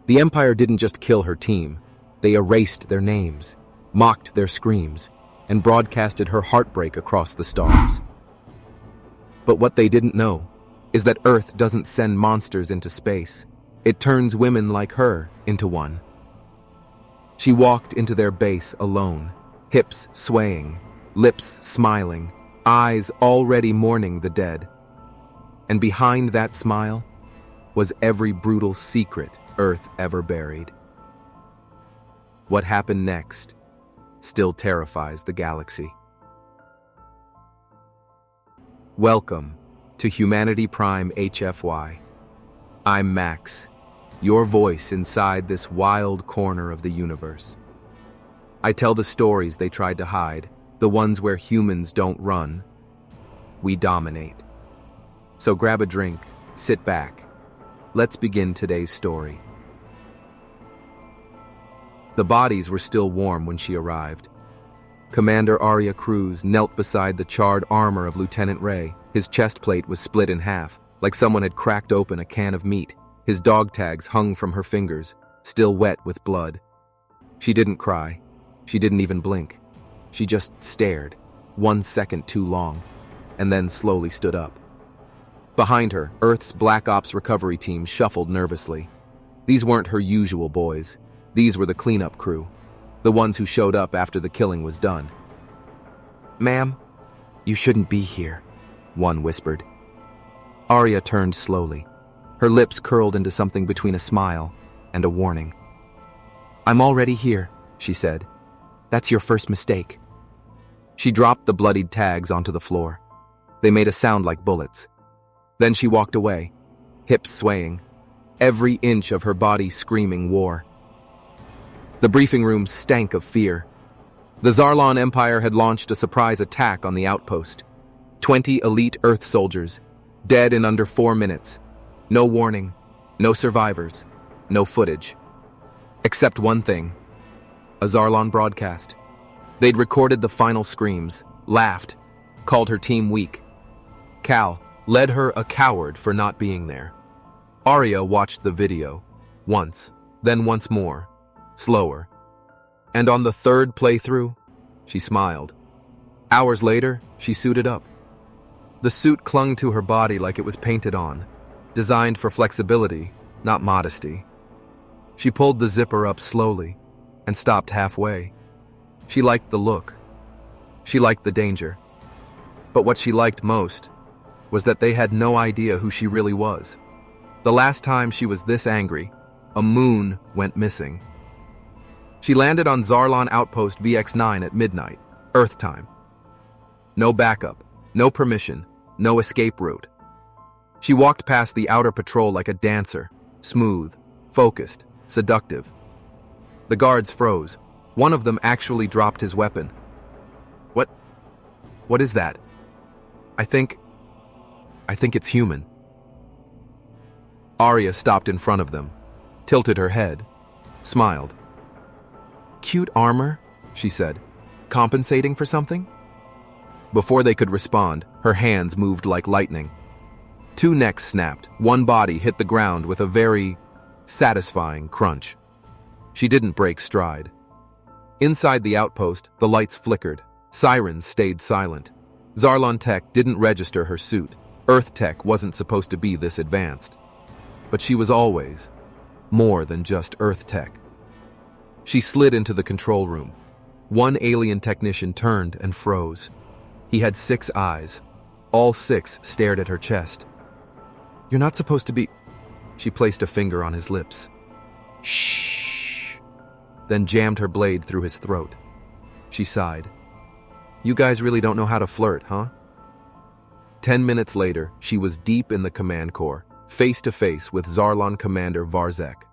The Empire didn't just kill her team. They erased their names, mocked their screams, and broadcasted her heartbreak across the stars. But what they didn't know is that Earth doesn't send monsters into space. It turns women like her into one. She walked into their base alone, hips swaying, lips smiling, eyes already mourning the dead. And behind that smile was every brutal secret Earth ever buried. What happened next still terrifies the galaxy. Welcome to Humanity Prime HFY. I'm Max, your voice inside this wild corner of the universe. I tell the stories they tried to hide, the ones where humans don't run. We dominate. So grab a drink, sit back. Let's begin today's story. The bodies were still warm when she arrived. Commander Aria Cruz knelt beside the charred armor of Lieutenant Ray. His chest plate was split in half, like someone had cracked open a can of meat. His dog tags hung from her fingers, still wet with blood. She didn't cry. She didn't even blink. She just stared, 1 second too long, and then slowly stood up. Behind her, Earth's Black Ops recovery team shuffled nervously. These weren't her usual boys. These were the cleanup crew, the ones who showed up after the killing was done. "Ma'am, you shouldn't be here," one whispered. Aria turned slowly. Her lips curled into something between a smile and a warning. "I'm already here," she said. "That's your first mistake." She dropped the bloodied tags onto the floor. They made a sound like bullets. Then she walked away, hips swaying, every inch of her body screaming war. The briefing room stank of fear. The Zarlon Empire had launched a surprise attack on the outpost. 20 elite Earth soldiers, dead in under 4 minutes. No warning, no survivors, no footage. Except one thing, a Zarlon broadcast. They'd recorded the final screams, laughed, called her team weak. Cal led her a coward for not being there. Aria watched the video, once, then once more, slower. And on the third playthrough, she smiled. Hours later, she suited up. The suit clung to her body like it was painted on, designed for flexibility, not modesty. She pulled the zipper up slowly and stopped halfway. She liked the look. She liked the danger. But what she liked most was that they had no idea who she really was. The last time she was this angry, a moon went missing. She landed on Zarlon Outpost VX9 at midnight, Earth time. No backup, no permission, no escape route. She walked past the outer patrol like a dancer, smooth, focused, seductive. The guards froze. One of them actually dropped his weapon. What is that? I think it's human. Aria stopped in front of them, tilted her head, smiled. "Cute armor," she said. "Compensating for something?" Before they could respond, her hands moved like lightning. 2 necks snapped, one body hit the ground with a very satisfying crunch. She didn't break stride. Inside the outpost, the lights flickered. Sirens stayed silent. Zarlon Tech didn't register her suit. Earth Tech wasn't supposed to be this advanced. But she was always more than just Earth Tech. She slid into the control room. One alien technician turned and froze. He had 6 eyes. All 6 stared at her chest. "You're not supposed to be..." She placed a finger on his lips. "Shh," then jammed her blade through his throat. She sighed. "You guys really don't know how to flirt, huh?" 10 minutes later, she was deep in the command core, face to face with Zarlon Commander Varzek.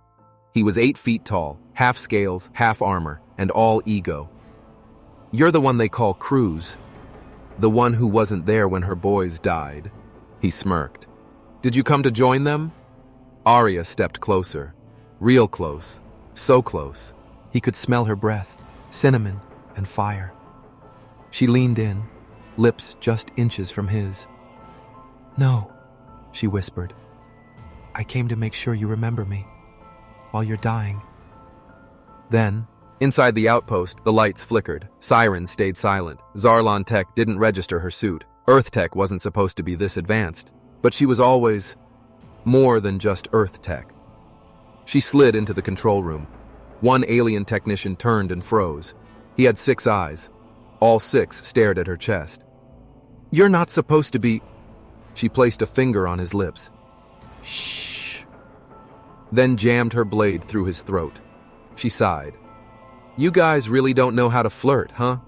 He was 8 feet tall, half scales, half armor, and all ego. "You're the one they call Cruz. The one who wasn't there when her boys died," he smirked. "Did you come to join them?" Aria stepped closer. Real close. So close. He could smell her breath, cinnamon and fire. She leaned in, lips just inches from his. "No," she whispered. "I came to make sure you remember me." while you're dying. Then, inside the outpost, the lights flickered. Sirens stayed silent. Zarlon Tech didn't register her suit. Earth Tech wasn't supposed to be this advanced. But she was always more than just Earth Tech. She slid into the control room. One alien technician turned and froze. He had 6 eyes. All 6 stared at her chest. "You're not supposed to be..." She placed a finger on his lips. "Shh." Then jammed her blade through his throat. She sighed. "You guys really don't know how to flirt, huh?"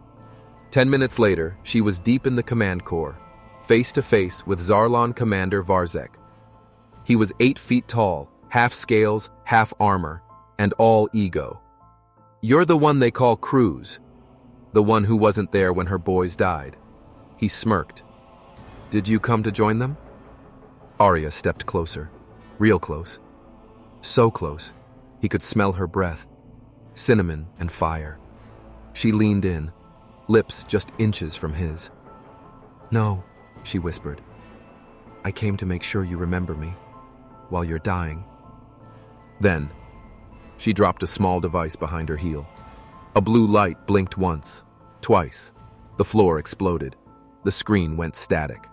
10 minutes later, she was deep in the command core, face to face with Zarlon Commander Varzek. He was 8 feet tall, half scales, half armor, and all ego. "You're the one they call Cruz, the one who wasn't there when her boys died." He smirked. "Did you come to join them?" Aria stepped closer, real close. So close, he could smell her breath, cinnamon and fire. She leaned in, lips just inches from his. "No," she whispered. "I came to make sure you remember me, while you're dying." Then, she dropped a small device behind her heel. A blue light blinked once, twice. The floor exploded. The screen went static.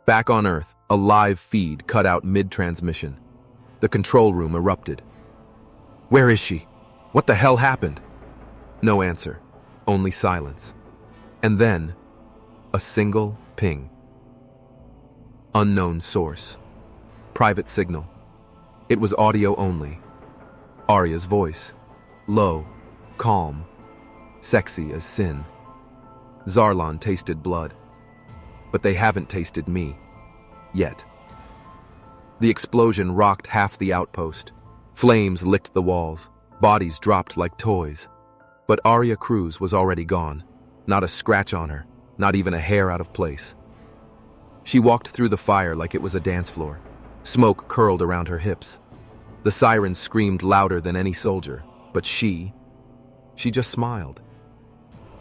Back on Earth, a live feed cut out mid-transmission. The control room erupted. "Where is she? What the hell happened?" No answer, only silence. And then, a single ping. Unknown source. Private signal. It was audio only. Aria's voice. Low, calm, sexy as sin. "Zarlon tasted blood. But they haven't tasted me. Yet." The explosion rocked half the outpost. Flames licked the walls. Bodies dropped like toys. But Aria Cruz was already gone. Not a scratch on her, not even a hair out of place. She walked through the fire like it was a dance floor. Smoke curled around her hips. The sirens screamed louder than any soldier, but she just smiled.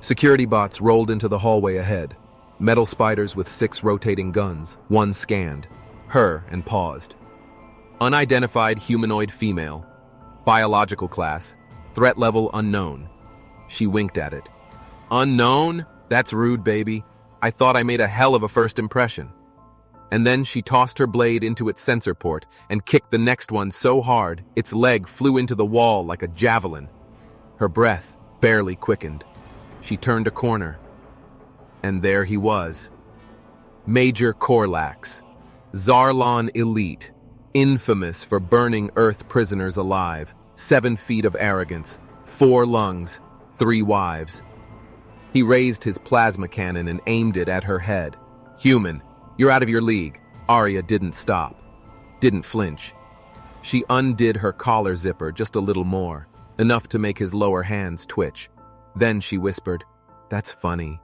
Security bots rolled into the hallway ahead. Metal spiders with 6 rotating guns. One scanned her and paused. "Unidentified humanoid female. Biological class. Threat level unknown." She winked at it. "Unknown? That's rude, baby. I thought I made a hell of a first impression." And then she tossed her blade into its sensor port and kicked the next one so hard, its leg flew into the wall like a javelin. Her breath barely quickened. She turned a corner. And there he was. Major Corlax. Zarlon Elite. Infamous for burning Earth prisoners alive. 7 feet of arrogance. 4 lungs. 3 wives. He raised his plasma cannon and aimed it at her head. "Human, you're out of your league." Aria didn't stop. Didn't flinch. She undid her collar zipper just a little more, enough to make his lower hands twitch. Then she whispered, "That's funny.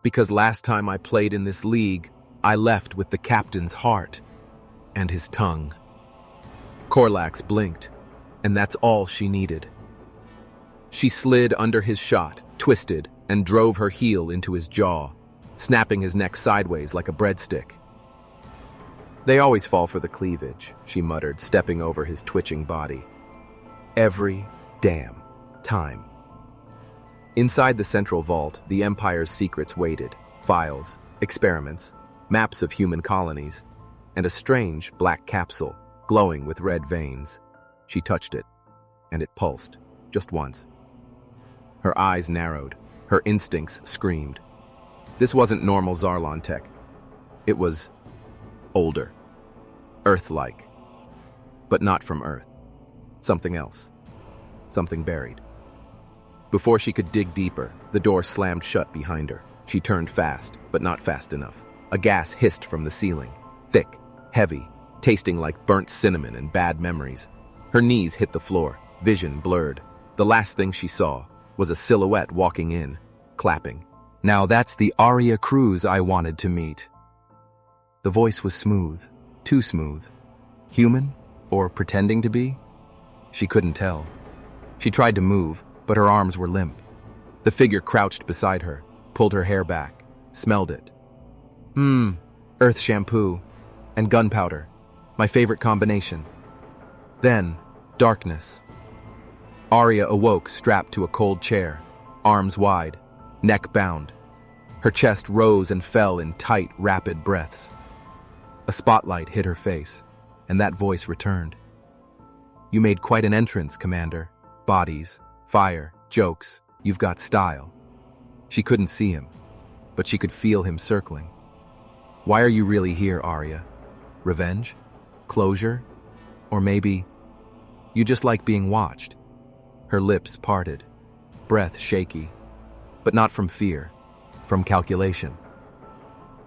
Because last time I played in this league, I left with the captain's heart and his tongue." Corlax blinked, and that's all she needed. She slid under his shot, twisted, and drove her heel into his jaw, snapping his neck sideways like a breadstick. "They always fall for the cleavage," she muttered, stepping over his twitching body. "Every damn time." Inside the central vault, the Empire's secrets waited. Files, experiments, maps of human colonies, and a strange black capsule, glowing with red veins. She touched it, and it pulsed, just once. Her eyes narrowed, her instincts screamed. This wasn't normal Zarlon tech. It was older, Earth-like, but not from Earth. Something else, something buried. Before she could dig deeper, the door slammed shut behind her. She turned fast, but not fast enough. A gas hissed from the ceiling, thick, heavy, tasting like burnt cinnamon and bad memories. Her knees hit the floor, vision blurred. The last thing she saw was a silhouette walking in, clapping. "Now that's the Aria Cruz I wanted to meet." The voice was smooth, too smooth. Human, or pretending to be? She couldn't tell. She tried to move, but her arms were limp. The figure crouched beside her, pulled her hair back, smelled it. Earth shampoo and gunpowder, my favorite combination. Then, Darkness. Aria awoke strapped to a cold chair, arms wide, neck bound. Her chest rose and fell in tight, rapid breaths. A spotlight hit her face, and that voice returned. "You made quite an entrance, Commander. Bodies, fire, jokes, you've got style." She couldn't see him, but she could feel him circling. "Why are you really here, Aria? Revenge? Closure? Or maybe you just like being watched?" Her lips parted, breath shaky, but not from fear, from calculation.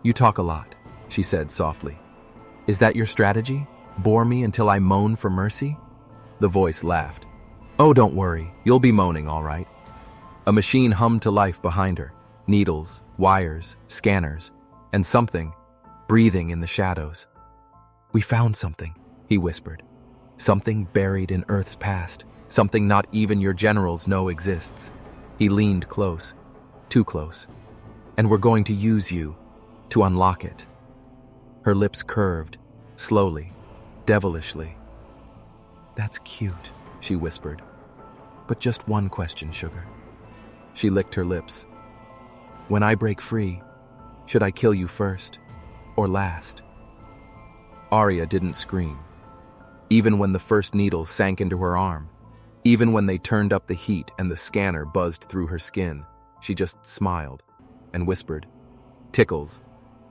"You talk a lot," she said softly. "Is that your strategy? Bore me until I moan for mercy?" The voice laughed. "Oh, don't worry, you'll be moaning all right." A machine hummed to life behind her, needles, wires, scanners, and something breathing in the shadows. "We found something," he whispered. "Something buried in Earth's past, something not even your generals know exists." He leaned close, too close. "And we're going to use you to unlock it." Her lips curved, slowly, devilishly. "That's cute," she whispered. "But just one question, sugar." She licked her lips. "When I break free, should I kill you first or last?" Aria didn't scream. Even when the first needle sank into her arm, even when they turned up the heat and the scanner buzzed through her skin, she just smiled and whispered, "Tickles."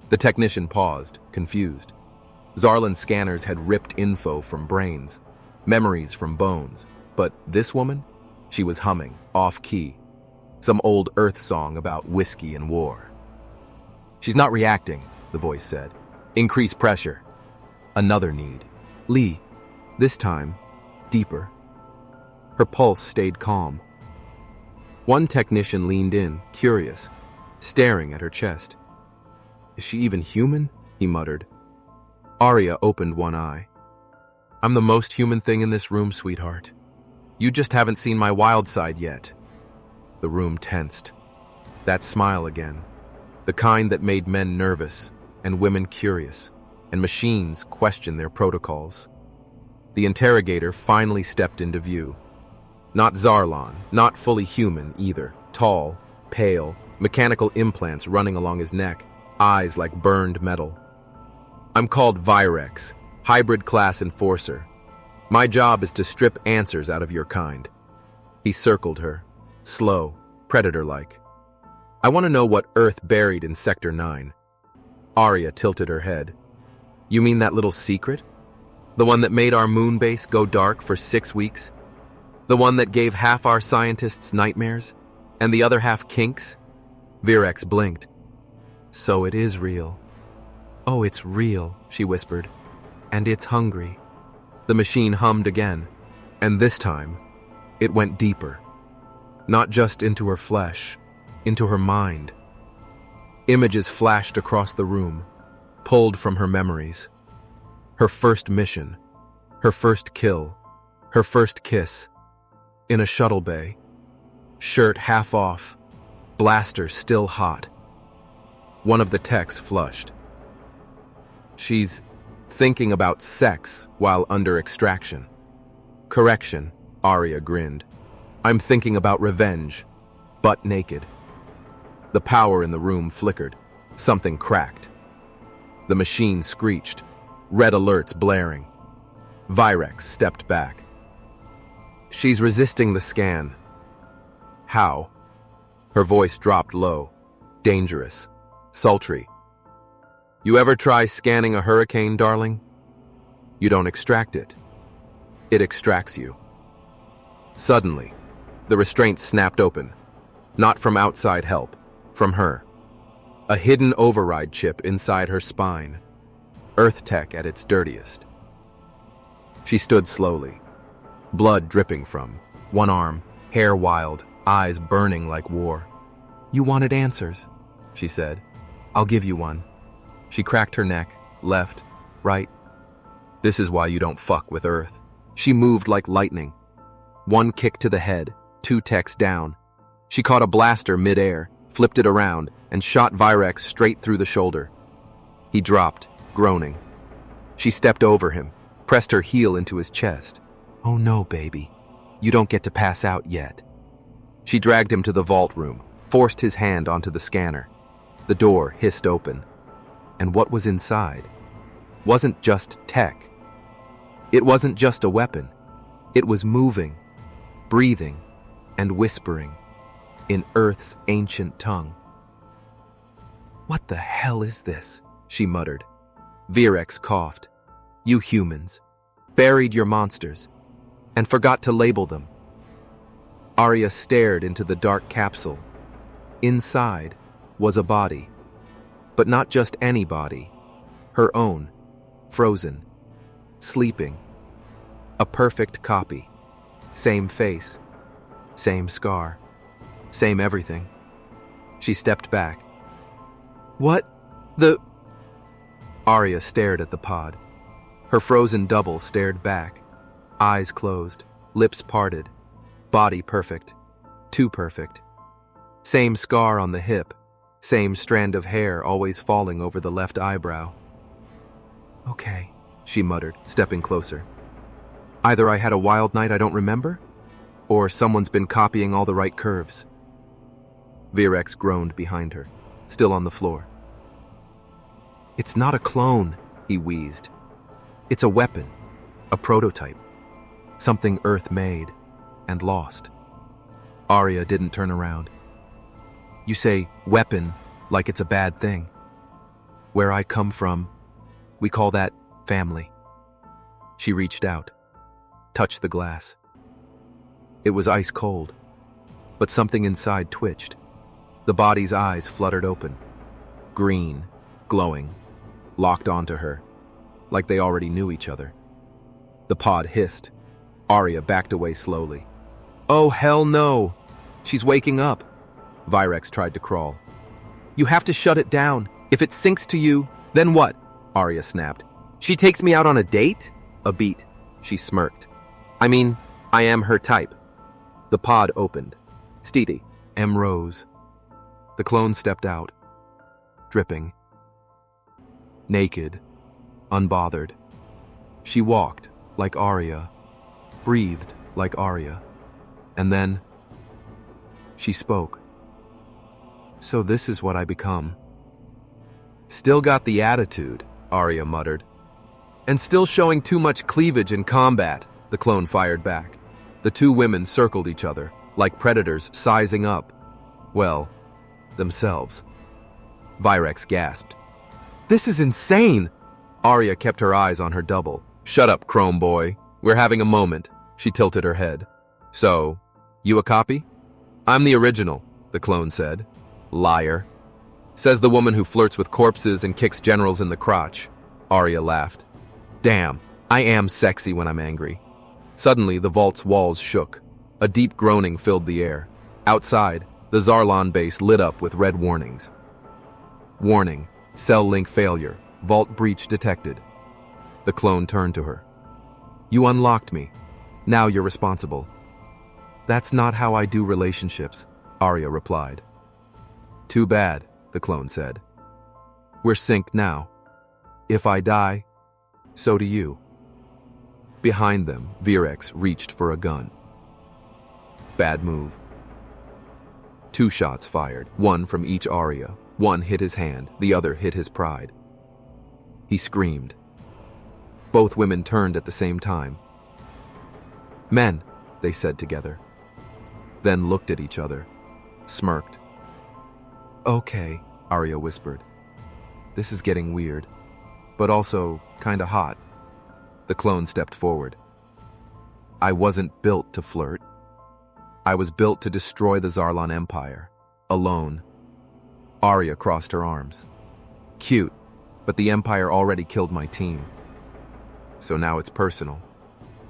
The technician paused, confused. Zarlon scanners had ripped info from brains, memories from bones, but this woman? She was humming, off-key. Some old Earth song about whiskey and war. "She's not reacting," the voice said. "Increase pressure." Another need. "Lee." This time, deeper. Her pulse stayed calm. One technician leaned in, curious, staring at her chest. "Is she even human?" he muttered. Aria opened one eye. "I'm the most human thing in this room, sweetheart. You just haven't seen my wild side yet." The room tensed. That smile again. The kind that made men nervous and women curious, and machines question their protocols. The interrogator finally stepped into view. Not Zarlon, not fully human either. Tall, pale, mechanical implants running along his neck, eyes like burned metal. "I'm called Virex, hybrid class enforcer. My job is to strip answers out of your kind." He circled her, slow, predator-like. "I want to know what Earth buried in Sector 9. Aria tilted her head. "You mean that little secret? The one that made our moon base go dark for 6 weeks? The one that gave half our scientists nightmares, and the other half kinks?" Virex blinked. "So it is real." "Oh, it's real," she whispered. "And it's hungry." The machine hummed again, and this time, it went deeper. Not just into her flesh, into her mind. Images flashed across the room, pulled from her memories. Her first mission, her first kill, her first kiss. In a shuttle bay, shirt half off, blaster still hot. One of the techs flushed. "She's thinking about sex while under extraction." "Correction," Aria grinned. "I'm thinking about revenge, butt naked." The power in the room flickered. Something cracked. The machine screeched, red alerts blaring. Virex stepped back. "She's resisting the scan." "How?" Her voice dropped low, dangerous, sultry. "You ever try scanning a hurricane, darling? You don't extract it. It extracts you." Suddenly, the restraint snapped open. Not from outside help, from her. A hidden override chip inside her spine. Earth tech at its dirtiest. She stood slowly, blood dripping from one arm, hair wild, eyes burning like war. "You wanted answers," she said. "I'll give you one." She cracked her neck, left, right. "This is why you don't fuck with Earth." She moved like lightning. One kick to the head, 2 techs down. She caught a blaster mid-air, flipped it around, and shot Virex straight through the shoulder. He dropped, groaning. She stepped over him, pressed her heel into his chest. Oh no, baby. You don't get to pass out yet. She dragged him to the vault room, forced his hand onto the scanner. The door hissed open. And what was inside wasn't just tech. It wasn't just a weapon. It was moving, breathing, and whispering in Earth's ancient tongue. What the hell is this? She muttered. Virex coughed. You humans buried your monsters and forgot to label them. Aria stared into the dark capsule. Inside was a body, but not just any body. Her own, frozen, sleeping. A perfect copy. Same face, same scar, same everything. She stepped back. What the... Aria stared at the pod. Her frozen double stared back. Eyes closed, lips parted. Body perfect. Too perfect. Same scar on the hip. Same strand of hair always falling over the left eyebrow. Okay, she muttered, stepping closer. Either I had a wild night I don't remember, or someone's been copying all the right curves. Virex groaned behind her, still on the floor. It's not a clone, he wheezed. It's a weapon, a prototype, something Earth made and lost. Aria didn't turn around. You say weapon like it's a bad thing. Where I come from, we call that family. She reached out, touched the glass. It was ice cold, but something inside twitched. The body's eyes fluttered open, green, glowing, locked onto her, like they already knew each other. The pod hissed. Aria backed away slowly. Oh, hell no! She's waking up. Virex tried to crawl. You have to shut it down. If it sinks to you, then what? Aria snapped. She takes me out on a date? A beat. She smirked. I mean, I am her type. The pod opened. Steedy. M. Rose. The clone stepped out, dripping. Naked. Unbothered. She walked like Aria, breathed like Aria, and then she spoke. So this is what I become. Still got the attitude, Aria muttered. And still showing too much cleavage in combat, the clone fired back. The two women circled each other, like predators sizing up. Well, themselves. Virex gasped. This is insane! Aria kept her eyes on her double. Shut up, Chrome boy. We're having a moment. She tilted her head. So, you a copy? I'm the original, the clone said. Liar. Says the woman who flirts with corpses and kicks generals in the crotch. Aria laughed. Damn, I am sexy when I'm angry. Suddenly, the vault's walls shook. A deep groaning filled the air. Outside, the Zarlon base lit up with red warnings. Warning, cell link failure, vault breach detected. The clone turned to her. You unlocked me. Now you're responsible. That's not how I do relationships, Aria replied. Too bad, the clone said. We're synced now. If I die, so do you. Behind them, Virex reached for a gun. Bad move. 2 shots fired, one from each Aria. One hit his hand, the other hit his pride. He screamed. Both women turned at the same time. Men, they said together. Then looked at each other, smirked. Okay, Aria whispered. This is getting weird, but also kinda hot. The clone stepped forward. I wasn't built to flirt. I was built to destroy the Zarlon Empire, alone. Aria crossed her arms. Cute, but the Empire already killed my team. So now it's personal.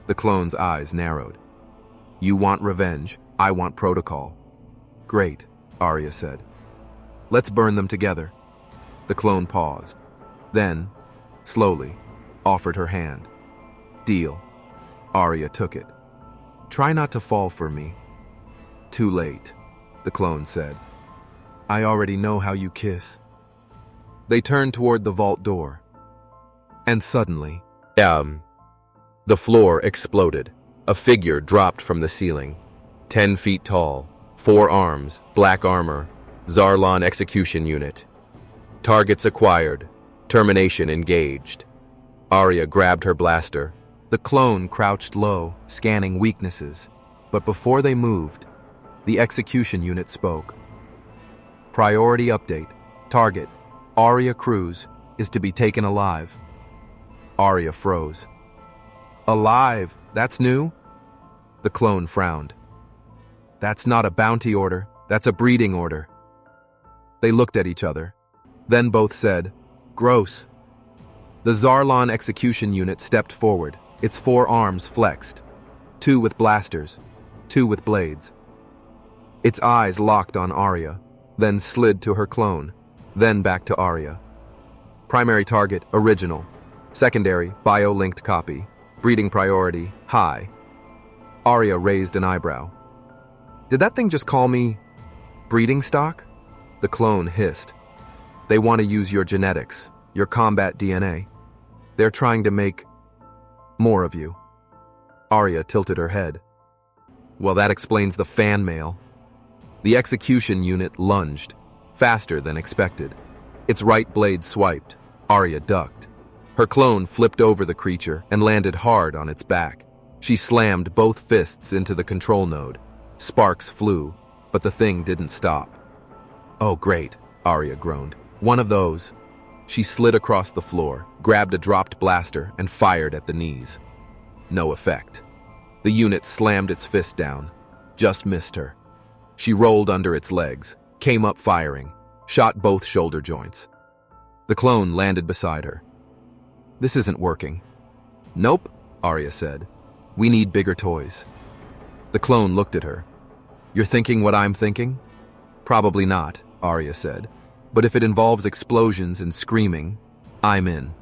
The clone's eyes narrowed. You want revenge, I want protocol. Great, Aria said. Let's burn them together. The clone paused. Then, slowly, offered her hand. Deal. Aria took it. Try not to fall for me. Too late, the clone said. I already know how you kiss. They turned toward the vault door. And suddenly, the floor exploded. A figure dropped from the ceiling. 10 feet tall, 4 arms, black armor, Zarlon execution unit. Targets acquired. Termination engaged. Aria grabbed her blaster. The clone crouched low, scanning weaknesses. But before they moved, the execution unit spoke. Priority update. Target, Aria Cruz, is to be taken alive. Aria froze. Alive? That's new? The clone frowned. That's not a bounty order, that's a breeding order. They looked at each other. Then both said, "Gross." The Zarlon execution unit stepped forward, its 4 arms flexed. 2 with blasters, 2 with blades. Its eyes locked on Aria, then slid to her clone, then back to Aria. Primary target, original. Secondary, bio-linked copy. Breeding priority, high. Aria raised an eyebrow. Did that thing just call me breeding stock? The clone hissed. They want to use your genetics, your combat DNA. They're trying to make more of you. Aria tilted her head. Well, that explains the fan mail. The execution unit lunged, faster than expected. Its right blade swiped. Aria ducked. Her clone flipped over the creature and landed hard on its back. She slammed both fists into the control node. Sparks flew, but the thing didn't stop. Oh, great, Aria groaned. One of those. She slid across the floor, grabbed a dropped blaster, and fired at the knees. No effect. The unit slammed its fist down. Just missed her. She rolled under its legs, came up firing, shot both shoulder joints. The clone landed beside her. This isn't working. Nope, Aria said. We need bigger toys. The clone looked at her. You're thinking what I'm thinking? Probably not, Aria said. But if it involves explosions and screaming, I'm in.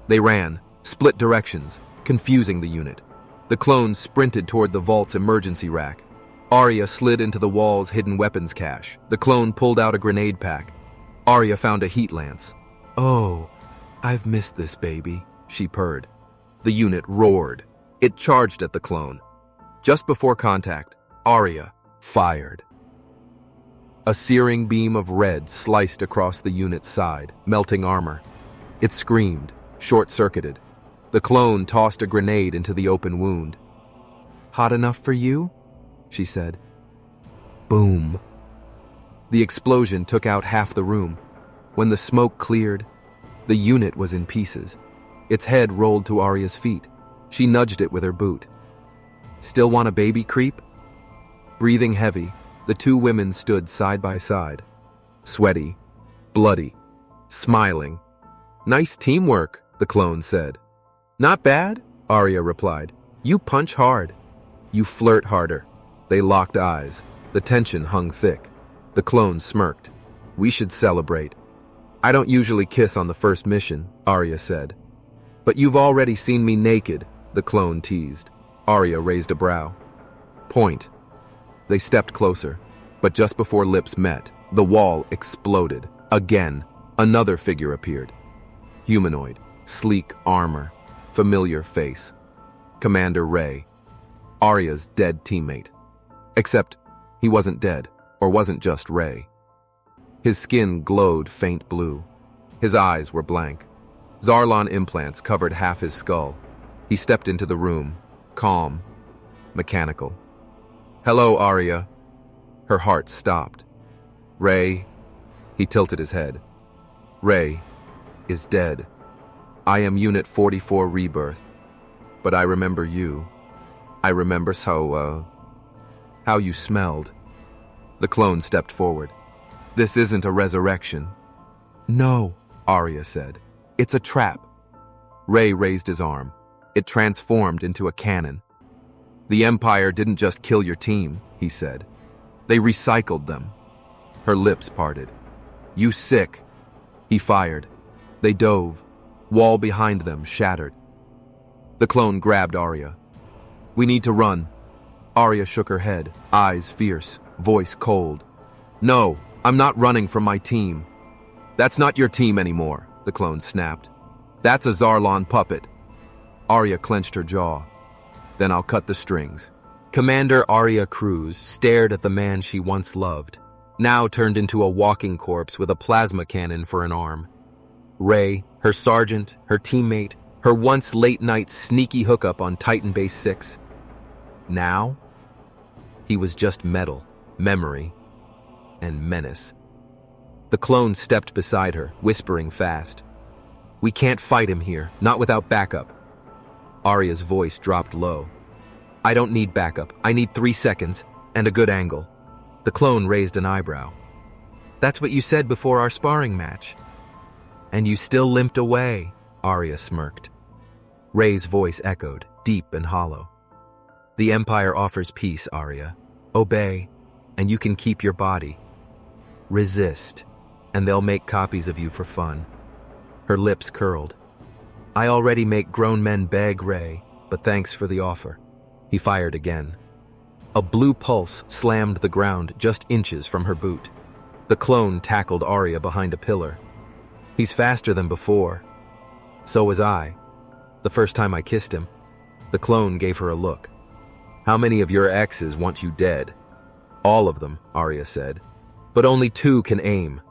They ran, split directions, confusing the unit. The clone sprinted toward the vault's emergency rack. Aria slid into the wall's hidden weapons cache. The clone pulled out a grenade pack. Aria found a heat lance. Oh, I've missed this baby, she purred. The unit roared. It charged at the clone. Just before contact, Aria fired. A searing beam of red sliced across the unit's side, melting armor. It screamed, short-circuited. The clone tossed a grenade into the open wound. Hot enough for you? She said. Boom. The explosion took out half the room. When the smoke cleared, the unit was in pieces. Its head rolled to Aria's feet. She nudged it with her boot. Still want a baby, creep? Breathing heavy, the 2 women stood side by side. Sweaty, bloody, smiling. Nice teamwork, the clone said. Not bad, Aria replied. You punch hard. You flirt harder. They locked eyes. The tension hung thick. The clone smirked. We should celebrate. I don't usually kiss on the first mission, Aria said. But you've already seen me naked, the clone teased. Aria raised a brow. Point. They stepped closer, but just before lips met, the wall exploded. Again, another figure appeared. Humanoid, sleek armor, familiar face. Commander Ray, Aria's dead teammate. Except he wasn't dead, or wasn't just Ray. His skin glowed faint blue. His eyes were blank. Zarlon implants covered half his skull. He stepped into the room, calm, mechanical. Hello, Aria. Her heart stopped. Ray, he tilted his head. Ray is dead. I am Unit 44 Rebirth. But I remember you. I remember how you smelled. The clone stepped forward. This isn't a resurrection. No, Aria said. It's a trap. Ray raised his arm. It transformed into a cannon. The Empire didn't just kill your team, he said. They recycled them. Her lips parted. You sick. He fired. They dove. Wall behind them shattered. The clone grabbed Aria. We need to run. Aria shook her head, eyes fierce, voice cold. No, I'm not running from my team. That's not your team anymore, the clone snapped. That's a Zarlon puppet. Aria clenched her jaw. Then I'll cut the strings. Commander Aria Cruz stared at the man she once loved, now turned into a walking corpse with a plasma cannon for an arm. Ray, her sergeant, her teammate, her once late-night sneaky hookup on Titan Base 6. Now, he was just metal, memory, and menace. The clone stepped beside her, whispering fast. "We can't fight him here, not without backup." Aria's voice dropped low. "I don't need backup. I need 3 seconds, and a good angle." The clone raised an eyebrow. "That's what you said before our sparring match." "And you still limped away," Aria smirked. Ray's voice echoed, deep and hollow. "The Empire offers peace, Aria. Obey, and you can keep your body. Resist, and they'll make copies of you for fun." Her lips curled. "I already make grown men beg, Ray, but thanks for the offer." He fired again. A blue pulse slammed the ground just inches from her boot. The clone tackled Aria behind a pillar. "He's faster than before." "So was I. The first time I kissed him." The clone gave her a look. "How many of your exes want you dead?" "All of them," Aria said. "But only 2 can aim."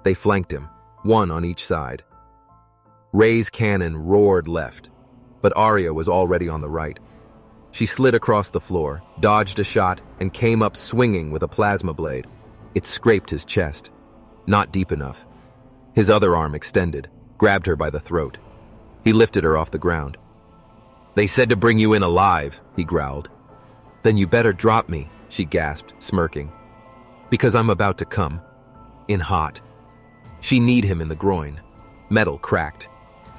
They flanked him, 1 on each side. Ray's cannon roared left, but Aria was already on the right. She slid across the floor, dodged a shot, and came up swinging with a plasma blade. It scraped his chest. Not deep enough. His other arm extended, grabbed her by the throat. He lifted her off the ground. "They said to bring you in alive," he growled. "Then you better drop me," she gasped, smirking. "Because I'm about to come. In hot." She kneed him in the groin. Metal cracked.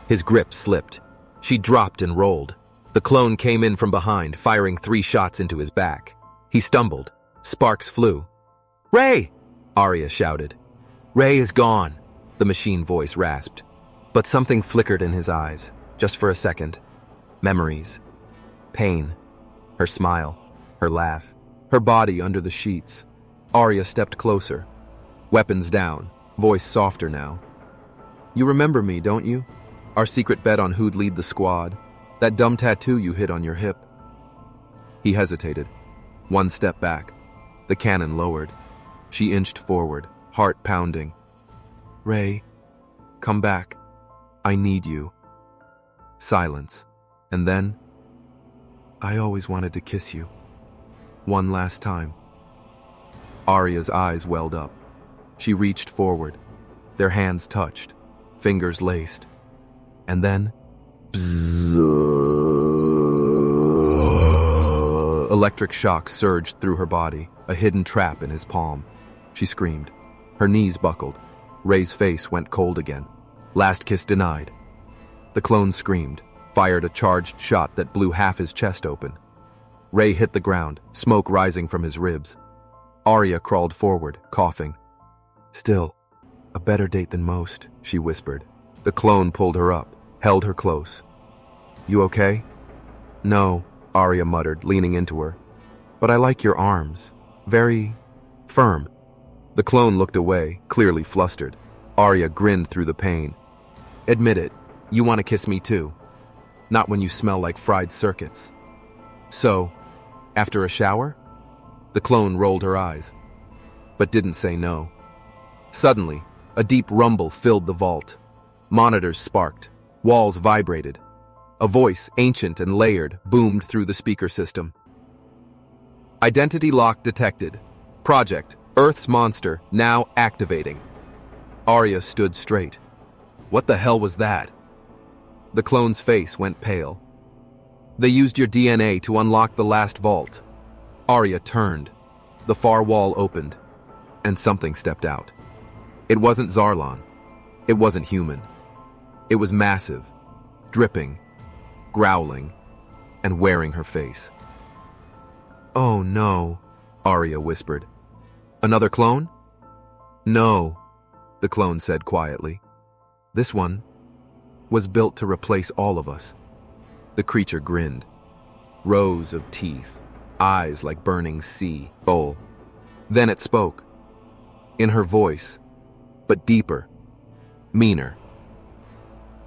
His grip slipped. She dropped and rolled. The clone came in from behind, firing 3 shots into his back. He stumbled. Sparks flew. "Ray!" Aria shouted. "Ray is gone," the machine voice rasped. But something flickered in his eyes, just for a second. Memories. Pain. Her smile. Her laugh. Her body under the sheets. Aria stepped closer. Weapons down. Voice softer now. "You remember me, don't you? Our secret bet on who'd lead the squad. That dumb tattoo you hid on your hip." He hesitated. 1 step back. The cannon lowered. She inched forward, heart pounding. "Ray, come back. I need you." Silence. And then, "I always wanted to kiss you. One last time." Aria's eyes welled up. She reached forward. Their hands touched, fingers laced. And then, bzzz. Electric shock surged through her body, a hidden trap in his palm. She screamed. Her knees buckled. Ray's face went cold again. Last kiss denied. The clone screamed, fired a charged shot that blew half his chest open. Ray hit the ground, smoke rising from his ribs. Aria crawled forward, coughing. "Still, a better date than most," she whispered. The clone pulled her up, held her close. "You okay?" "No," Aria muttered, leaning into her. "But I like your arms. Very firm." The clone looked away, clearly flustered. Aria grinned through the pain. "Admit it, you want to kiss me too. Not when you smell like fried circuits." "So, after a shower?" The clone rolled her eyes, but didn't say no. Suddenly, a deep rumble filled the vault. Monitors sparked. Walls vibrated. A voice, ancient and layered, boomed through the speaker system. "Identity lock detected. Project, Earth's monster, now activating." Aria stood straight. What the hell was that? The clone's face went pale. "They used your DNA to unlock the last vault." Aria turned. The far wall opened, and something stepped out. It wasn't Zarlon. It wasn't human. It was massive, dripping, growling, and wearing her face. "Oh no," Aria whispered. "Another clone?" "No," the clone said quietly. "This one was built to replace all of us." The creature grinned. Rows of teeth, eyes like burning sea bowl. Then it spoke. In her voice, but deeper, meaner.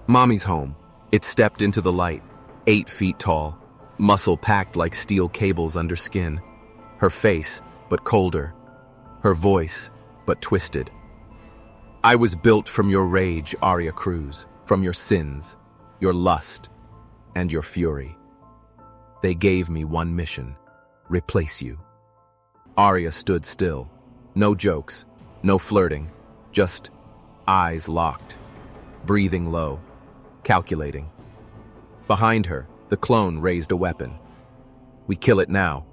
"Mommy's home." It stepped into the light, 8 feet tall. muscle packed like steel cables under skin. Her face, but colder. Her voice, but twisted. I was built from your rage, Aria Cruz, from your sins, your lust, and your fury. They gave me one mission: replace you. Aria stood still. No jokes, no flirting, just eyes locked, breathing low, calculating. Behind her, the clone raised a weapon. We kill it now.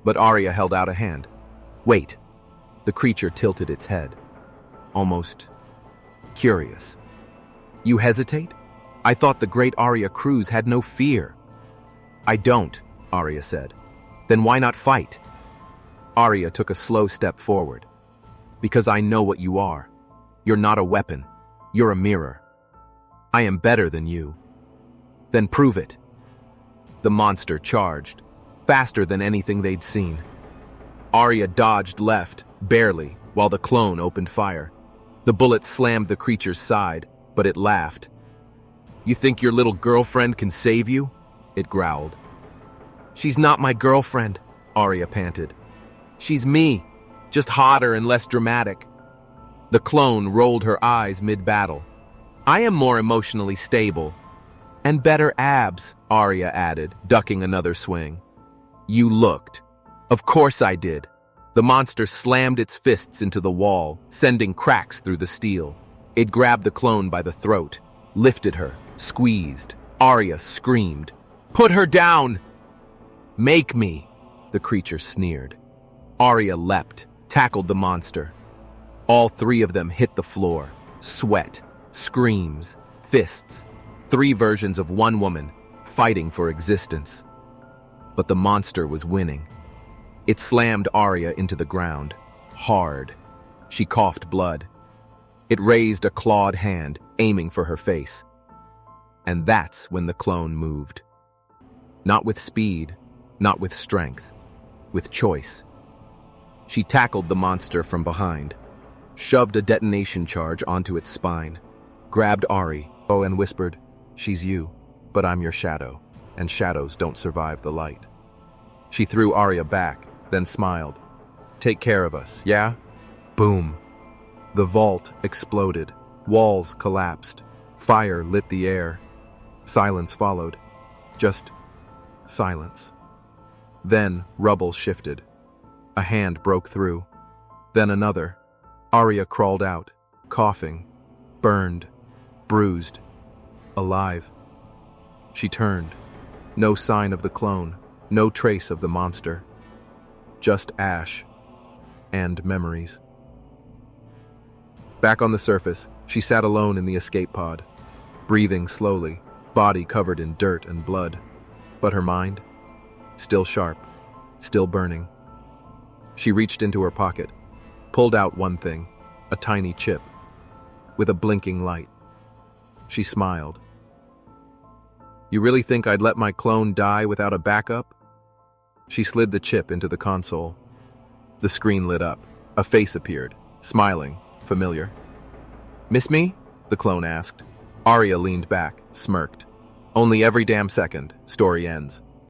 But Aria held out a hand. Wait. The creature tilted its head, almost curious. You hesitate? I thought the great Aria Cruz had no fear. I don't, Aria said. Then why not fight? Aria took a slow step forward. Because I know what you are. You're not a weapon. You're a mirror. I am better than you. Then prove it. The monster charged, faster than anything they'd seen. Aria dodged left, barely, while the clone opened fire. The bullet slammed the creature's side, but it laughed. You think your little girlfriend can save you? It growled. She's not my girlfriend, Aria panted. She's me, just hotter and less dramatic. The clone rolled her eyes mid-battle. I am more emotionally stable. And better abs, Aria added, ducking another swing. You looked. Of course I did. The monster slammed its fists into the wall, sending cracks through the steel. It grabbed the clone by the throat, lifted her, squeezed. Aria screamed. Put her down! Make me, the creature sneered. Aria leapt, tackled the monster. All three of them hit the floor. Sweat, screams, fists. 3 versions of one woman, fighting for existence. But the monster was winning. It slammed Aria into the ground, hard. She coughed blood. It raised a clawed hand, aiming for her face. And that's when the clone moved. Not with speed, not with strength, with choice. She tackled the monster from behind, shoved a detonation charge onto its spine, grabbed Ari, and whispered, She's you, but I'm your shadow, and shadows don't survive the light. She threw Aria back, then smiled. Take care of us, yeah? Boom. The vault exploded. Walls collapsed. Fire lit the air. Silence followed. Just silence. Then rubble shifted. A hand broke through. Then another. Aria crawled out, coughing, burned, bruised, alive. She turned. No sign of the clone, no trace of the monster. Just ash and memories. Back on the surface, she sat alone in the escape pod, breathing slowly, body covered in dirt and blood. But her mind? Still sharp, still burning. She reached into her pocket, pulled out one thing, a tiny chip, with a blinking light. She smiled. You really think I'd let my clone die without a backup? She slid the chip into the console. The screen lit up. A face appeared, smiling, familiar. Miss me? The clone asked. Aria leaned back, smirked. Only every damn second, story ends.